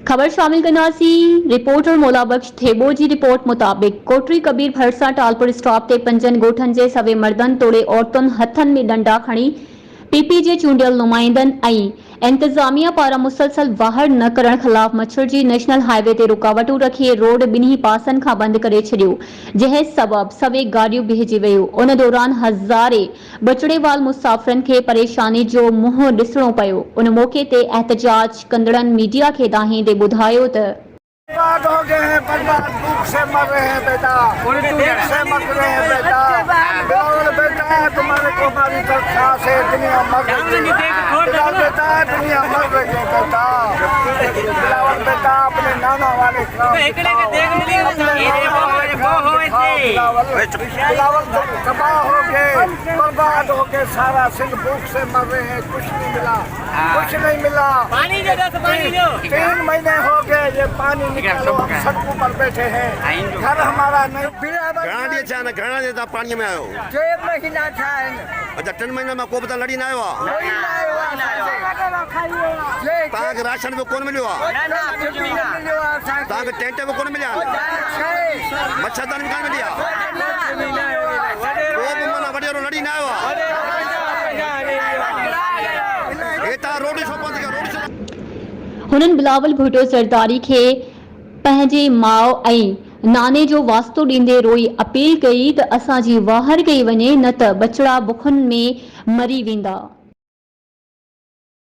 खबर शामिल करनासी रिपोर्टर मौला बख्श थेबो जी रिपोर्ट मुताबिक कोटरी कबीर भरसा टालपुर स्टॉप ते पंजन गोठन जे सवे मर्दन तोड़े औरतुन हथन में डंडा खणी पीपी जे चूंडियल नुमाइंदन इंतजामिया पारा मुसलसल वाहर न करण खिलाफ मच्छर जी नेशनल हाईवे ते रुकावटू रखी रोड बिन्ही पासन खां बंद करे छड़ियो जंहिं सबब सवे गाड़ियों बिहजी वयो। उन दौरान हज़ारे बचड़ेवाल मुसाफिरन के परेशानी जो मुंह ॾिसणो पयो। उन मौके ते एहतजाज कंदड़न मीडिया के दाहीं दे बुधायो त बर्बाद हो गए हैं, बर्बाद भूख से मर रहे हैं बेटा, भूख से मर रहे हैं बेटा। बिलावल बेटा तुम्हारे को हमारी दरख्वास्त है, दुनिया मर रही है। बिलावल बेटा दुनिया मर रही है बेटा। बिलावल बेटा अपने नाना वाले बिलावल तबाह हो गए, बर्बाद हो गए, सारा सिंह भूख से मर रहे हैं। कुछ नहीं मिला, कुछ नहीं मिला। 3 महीने हो गए ये पानी सड़कों पर बैठे हैं, घर हमारा नहीं। घना देता पानी में आयो महीना था। अच्छा 3 महीना में को बता लड़ी ना आयो ताक राशन में कौन मिलियो ताक टेंट में कौन मिलिया मच्छरदानी में कौन मिलिया को मना बड़े लड़ी ना आयो एता रोड शॉप हुनन बिलावल भुट्टो सरदारी के पंहिंजे माउ ऐं नाने जो वास्तो ॾींदे रोई अपील कई त असांजी वाहर कई वञे न त बचड़ा बुखनि में मरी वेंदा।